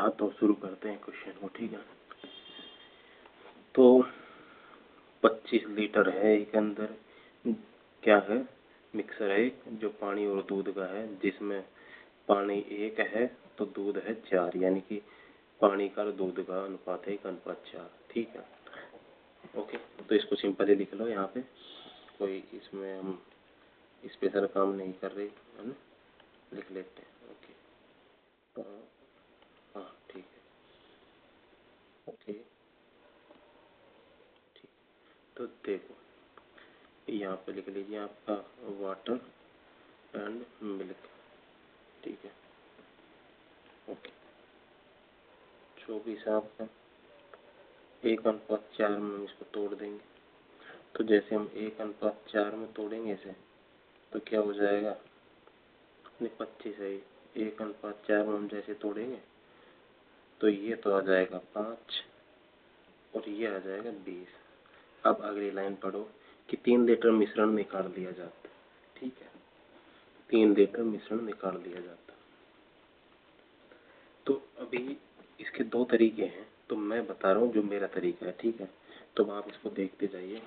हाँ तो शुरू करते हैं क्वेश्चन को। ठीक है, तो 25 लीटर है एक अंदर, क्या है, मिक्सर है जो पानी और दूध का है, जिसमें पानी 1 है तो दूध है 4, यानी कि पानी का और दूध का अनुपात है 1:4। ठीक है, ओके। तो इसको सिंपली लिख लो, यहाँ पे कोई इसमें हम स्पेशल काम नहीं कर रहे, है ना, लिख लेते हैं। ओके, तो हाँ ठीक है, ओके ठीक। तो देखो यहाँ पे लिख लीजिए आपका वाटर एंड मिल्क। ठीक है, ओके। 24 आपका 1:4 में हम इसको तोड़ देंगे। तो जैसे हम 1:4 में तोड़ेंगे इसे तो क्या हो जाएगा, नहीं 25 है, 1:4 में हम जैसे तोड़ेंगे तो ये तो आ जाएगा 5 और ये आ जाएगा 20। अब अगली लाइन पढ़ो कि 3 लीटर मिश्रण निकाल लिया जाता। ठीक है, 3 लीटर मिश्रण निकाल लिया जाता। तो अभी इसके 2 तरीके हैं, तो मैं बता रहा हूँ जो मेरा तरीका है। ठीक है, तो आप इसको देखते जाइए,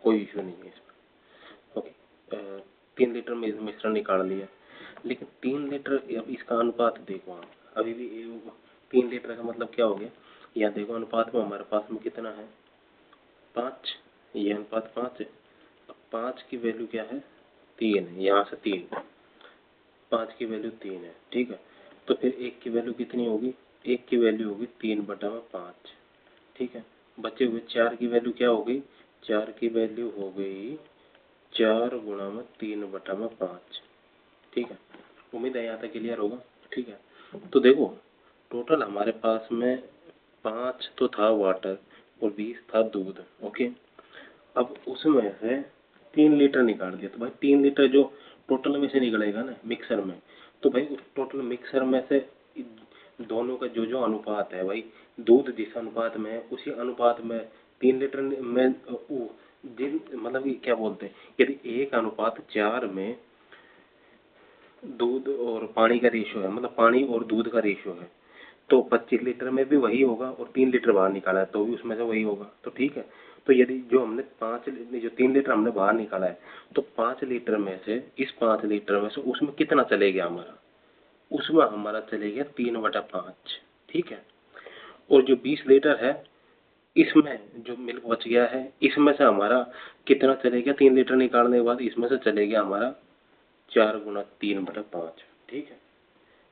कोई इशू नहीं है इसमें। ओके, 3 लीटर मिश्रण निकाल लिया, लेकिन 3 लीटर, अब इसका अनुपात देखो आप, अभी भी 3 लीटर का मतलब क्या हो गया, यहाँ देखो अनुपात में हमारे पास में कितना है, 5, ये अनुपात 5 है। अब 5 की वैल्यू क्या है, 3 है, यहाँ से 3, 5 की वैल्यू 3 है। ठीक है, तो फिर 1 की वैल्यू कितनी होगी, 1 की वैल्यू होगी 3/5। ठीक है, बचे हुए 4 की वैल्यू क्या हो गई, 4 की वैल्यू हो गई 4 गुणा में 3/5। ठीक है, उम्मीद है यहाँ तक क्लियर होगा। ठीक है, तो देखो टोटल हमारे पास में 5 तो था वाटर और 20 था दूध। ओके, अब उसमें से 3 लीटर निकाल दिया, तो भाई 3 लीटर जो टोटल में से निकलेगा ना मिक्सर में, तो भाई उस टोटल मिक्सर में से दोनों का जो जो अनुपात है, भाई दूध जिस अनुपात में है उसी अनुपात में 3 लीटर में जिन मतलब कि क्या बोलते हैं, यदि 1:4 में दूध और पानी का रेशियो है, मतलब पानी और दूध का रेशियो है, तो 25 लीटर में भी वही होगा और 3 लीटर बाहर निकाला है तो भी उसमें से वही होगा। तो ठीक है, तो यदि जो हमने 3 लीटर हमने बाहर निकाला है, तो 5 लीटर में से, इस 5 लीटर में से उसमें कितना चले गया हमारा, उसमें हमारा चले गया 3/5। ठीक है, और जो 20 लीटर है इसमें जो मिल्क बच गया है, इसमें से हमारा कितना चले गया, 3 लीटर निकालने के बाद इसमें से चले गया हमारा 4 गुना 3/5। ठीक है,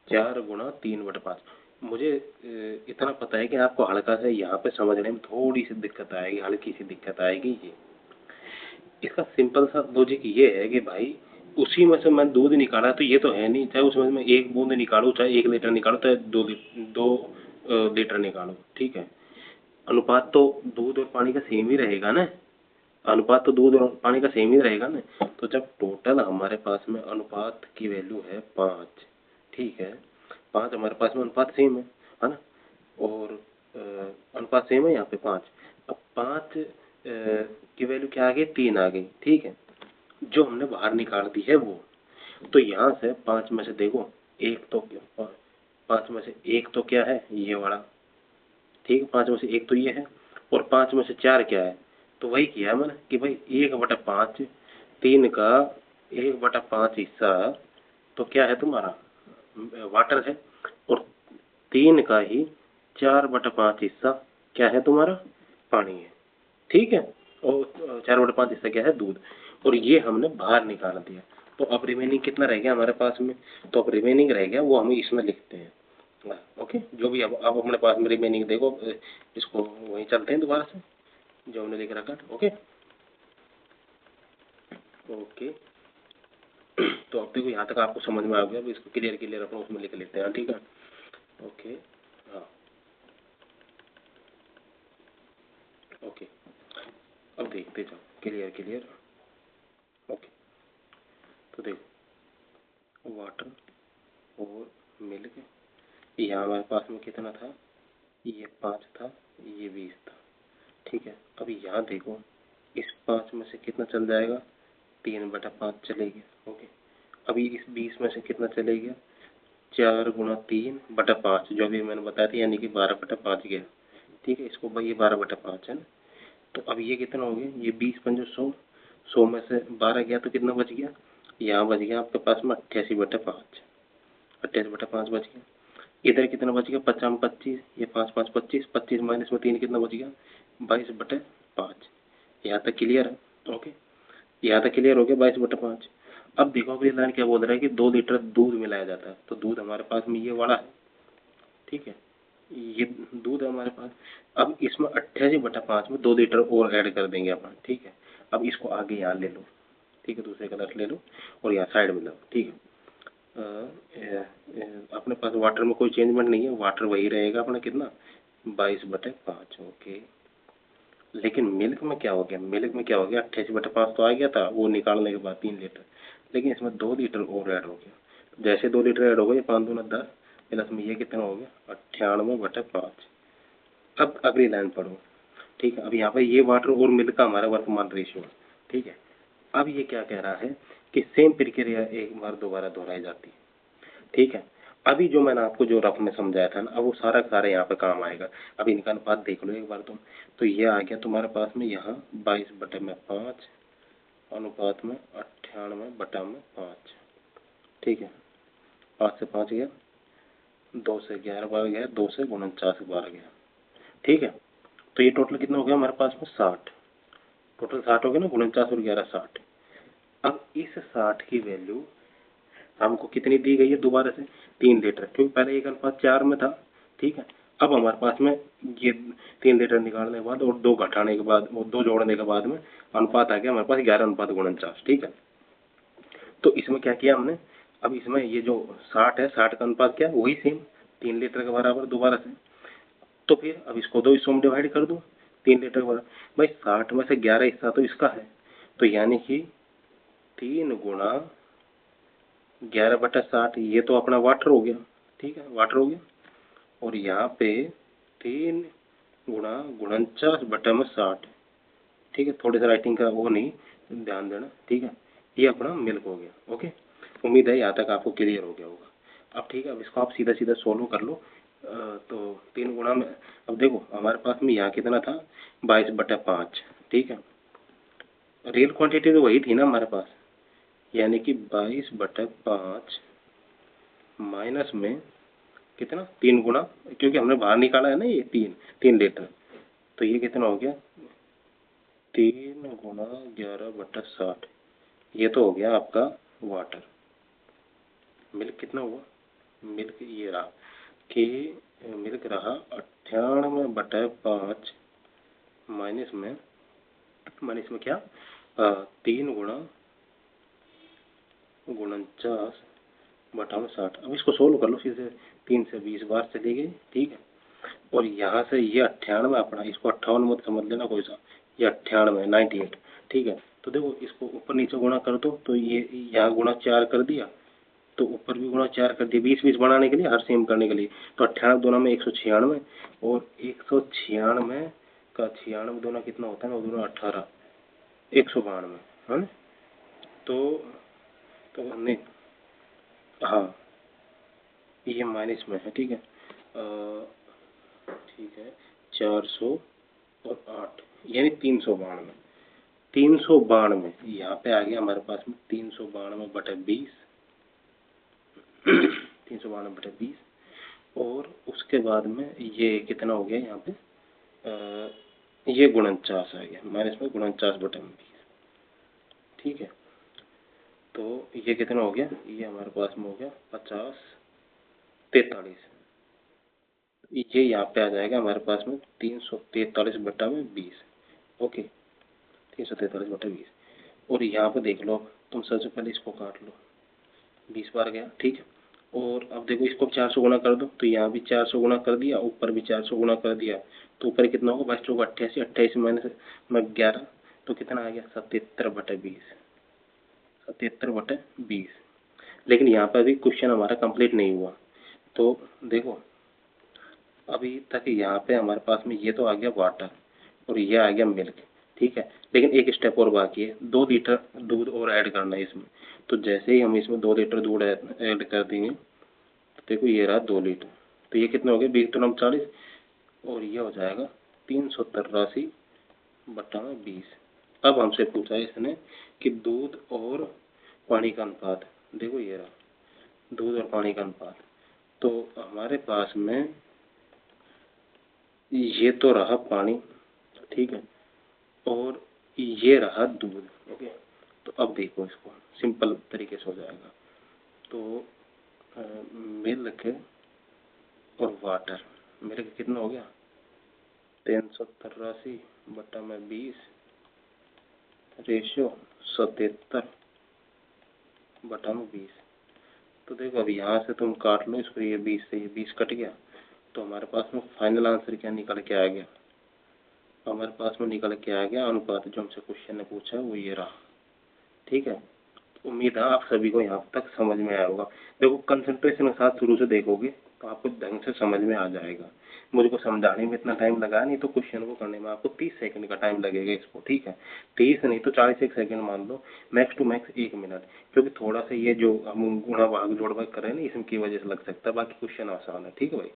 4 गुना 3/5। मुझे इतना पता है कि आपको हल्का सा यहाँ पे समझने में थोड़ी सी दिक्कत आएगी, हल्की सी दिक्कत आएगी। ये इसका सिंपल सा लॉजिक ये है कि भाई उसी में से मैं दूध निकाला, तो ये तो है नहीं, चाहे उसमें मैं 1 बूंद निकालूं, चाहे 1 लीटर निकालूं, चाहे 2 लीटर निकालूं। ठीक है, अनुपात तो दूध और पानी का सेम ही रहेगा ना, अनुपात तो दूध और पानी का सेम ही रहेगा ना। तो जब टोटल हमारे पास में अनुपात की वैल्यू है 5, ठीक है, 5 हमारे पास में अनुपात सेम है ना, और अनुपात सेम है यहाँ पे 5। अब 5 की वैल्यू क्या आ गई, 3 आ गई। ठीक है, जो हमने बाहर निकाल दी है वो, तो यहाँ से 5 में से देखो, एक तो 5 में से एक तो क्या है, ये वाला। ठीक है, 5 में से एक तो ये है, और 5 में से 4 क्या है, तो वही किया मैंने कि भाई 1/5, 3 का 1/5 हिस्सा तो क्या है तुम्हारा, वाटर है, और 3 का ही 4/5 हिस्सा क्या है तुम्हारा, पानी है। ठीक है, और 4/5 हिस्सा क्या है, दूध, और ये हमने बाहर निकाल दिया। तो अब रिमेनिंग कितना रह गया हमारे पास में, तो अब रिमेनिंग रह गया वो हम इसमें लिखते हैं। ओके, जो भी अब अपने पास में रिमेनिंग देखो, इसको वहीं चलते हैं दोबारा से जो हमने लिख रखा। ओके ओके, तो अब देखो यहाँ तक आपको समझ में आ गया, अब इसको क्लियर क्लियर अपन उसमें लिख लेते हैं। ठीक है, ओके, हाँ ओके, अब देखते जाओ क्लियर क्लियर। ओके, तो देखो वाटर और मिल्क, यहाँ हमारे पास में कितना था, ये 5 था, ये 20 था। ठीक है, अभी यहाँ देखो इस 5 में से कितना चल जाएगा, 3/5 चले गया। ओके, अभी इस 20 में से कितना चले गया, 4 × 3/5 जो भी मैंने बताया था, यानी कि 12/5 गया। ठीक है, इसको भाई ये 12/5 है ना। तो अब ये कितना हो गया, ये 20×5 100, 100 में से 12 गया तो कितना बच गया, यहाँ बच गया आपके पास में 88/5, 88/5 बच गया। इधर कितना बच गया, 50/25, ये 5×5 25, 25 माइनस में 3 कितना बच गया, 22/5। यहाँ तक क्लियर है? ओके, यहाँ तक क्लियर हो गया, 22/5। अब देखो अगली लाइन क्या बोल रहा है कि 2 लीटर दूध मिलाया जाता है, तो दूध हमारे पास में ये वाला है। ठीक है, ये दूध है हमारे पास। अब इसमें 88/5 में 2 लीटर और ऐड कर देंगे अपन। ठीक है, अब इसको आगे यहाँ ले लो। ठीक है, दूसरे का ले लो और यहाँ साइड में लो। ठीक है, अपने पास वाटर में कोई चेंजमेंट नहीं है, वाटर वही रहेगा अपना कितना, 22/5। ओके, लेकिन मिल्क में क्या हो गया, मिल्क में क्या हो गया, 88/5 तो आ गया था वो निकालने के बाद 3 लीटर, लेकिन इसमें 2 लीटर और ऐड हो गया। जैसे 2 लीटर ऐड हो गए, 5 दूना 10, प्लस में ये कितना हो गया, 98/5। अब अगली लाइन पढ़ो। ठीक है, अब यहाँ पे ये वाटर और मिल्क का हमारा वर्तमान रेशियो है। ठीक है, अब ये क्या कह रहा है कि सेम प्रक्रिया एक बार दोबारा दोहराई जाती है। ठीक है, अभी जो मैंने आपको जो रफ में समझाया था ना, अब वो सारा का सारा यहाँ पे काम आएगा। अब इनका अनुपात देख लो एक बार तुम, तो ये आ गया तुम्हारे पास में यहाँ 22/5 अनुपात में 98/5। ठीक है, 5 से 5 गया, 2 से 11 बार गया, 2 से 49 बार गया। ठीक है, तो ये टोटल कितना हो गया हमारे पास में 60, टोटल 60 हो गया ना, 49 और 11 60। अब इस 60 की वैल्यू हमको कितनी दी गई है दोबारा से, 3 लीटर, क्योंकि पहले 1:4 में था। ठीक है, अब हमारे पास में ये 3 लीटर निकालने के बाद और 2 घटाने के बाद और 2 जोड़ने के बाद में अनुपात आ गया हमारे पास 11:49। ठीक है, तो इसमें क्या किया हमने, अब इसमें ये जो 60 है, 60 का अनुपात क्या है, वही सेम 3 लीटर के बराबर दोबारा से। तो फिर अब इसको 2 हिस्सों में डिवाइड कर दो, 3 लीटर के बराबर। भाई 60 में से 11 हिस्सा तो इसका है, तो यानी कि 3 गुणा 11/60, ये तो अपना वाटर हो गया। ठीक है, वाटर हो गया, और यहाँ पे 3 गुणा 49/60। ठीक है, थोड़ी सा राइटिंग का वो नहीं, ध्यान देना। ठीक है, ये अपना मिल्क हो गया। ओके, उम्मीद है यहाँ तक आपको क्लियर हो गया होगा। अब ठीक है, अब इसको आप सीधा सीधा सोल्व कर लो। तो 3 गुणा में, अब देखो हमारे पास में यहाँ कितना था, 22/5। ठीक है, रियल क्वांटिटी तो वही थी ना हमारे पास, यानी कि 22/5 माइनस में कितना, 3 गुणा, क्योंकि हमने बाहर निकाला है ना ये 3 लीटर, तो ये कितना हो गया, 3 गुणा 11/60, ये तो हो गया आपका वाटर। मिल्क कितना हुआ, मिल्क ये रहा कि मिल्क रहा 98/5 माइनस में क्या, 3 गुणा 49/60। अब इसको सोल्व कर लो फिर से, 3 से 20 बार चली गई। ठीक है, और यहाँ से ये 98 अपना, इसको 58 मत समझ लेना कोई सा, ये 98 98। ठीक है, तो देखो इसको ऊपर नीचे गुणा कर दो, तो ये यहाँ गुणा 4 कर दिया, तो ऊपर भी गुणा 4 कर दिया, 20 बनाने के लिए, हर सेम करने के लिए। तो 98 दूना में 196, और 196 का 96 दूना कितना होता है ना, दूना 18, 192 है ना। तो नहीं, हाँ ये माइनस में है। ठीक है, ठीक है, 400 और 8 यानी 392, 392 यहाँ पे आ गया हमारे पास में 392/20, 392/20, और उसके बाद में ये कितना हो गया यहाँ पे, ये 49 आ गया, माइनस में 49/20। ठीक है, तो ये कितना हो गया, ये हमारे पास में हो गया 50 43, ये यहाँ पे आ जाएगा हमारे पास में 343/20। ओके, 343/20, और यहाँ पे देख लो, तुम सबसे पहले इसको काट लो, 20 बार गया। ठीक है, और अब देखो इसको 400 गुना कर दो, तो यहाँ भी 400 गुना कर दिया, ऊपर भी 400 गुना कर दिया, तो ऊपर कितना होगा, 22 88 माइनस में 11, तो कितना आ गया, 77/20, 77/20। लेकिन यहाँ पर भी क्वेश्चन हमारा कंप्लीट नहीं हुआ, तो देखो अभी तक यहाँ पे हमारे पास में ये तो आ गया वाटर, और ये आ गया मिल्क। ठीक है, लेकिन एक स्टेप और बाकी है, 2 लीटर दूध और ऐड करना है इसमें। तो जैसे ही हम इसमें 2 लीटर दूध ऐड कर देंगे, देखो ये रहा 2 लीटर, तो ये कितना हो गया 20 दूनी 40, और ये हो जाएगा 383 बटा में 20। अब हमसे पूछा है इसने कि दूध और पानी का अनुपात, देखो ये रहा दूध और पानी का अनुपात। तो हमारे पास में ये तो रहा पानी, ठीक है, और ये रहा दूध, ओके। तो अब देखो इसको सिंपल तरीके से हो जाएगा। तो मिल्क और वाटर, मिल्क कितना हो गया 383 बटा में 20 रेशियो 77 बटा में 20। तो देखो अब यहाँ से तुम काट लो इसको, ये 20 से ये 20 कट गया, तो हमारे पास में फाइनल आंसर क्या निकल के आ गया, हमारे पास में निकल के आ गया अनुपात जो हमसे क्वेश्चन ने पूछा वो ये रहा, ठीक है। उम्मीद है आप सभी को यहाँ तक समझ में आया होगा। देखो कंसंट्रेशन के साथ शुरू से देखोगे तो आपको ढंग से समझ में आ जाएगा। मुझको समझाने में इतना टाइम लगा नहीं, तो क्वेश्चन को करने में आपको 30 सेकंड का टाइम लगेगा इसको, ठीक है। 30 नहीं तो 41 सेकंड मान लो, मैक्स टू मैक्स 1 मिनट, क्योंकि थोड़ा सा ये जो हम गुणा भाग जोड़ भाग कर रहे हैं ना इसकी वजह से लग सकता है, बाकी क्वेश्चन आसान है, ठीक है भाई।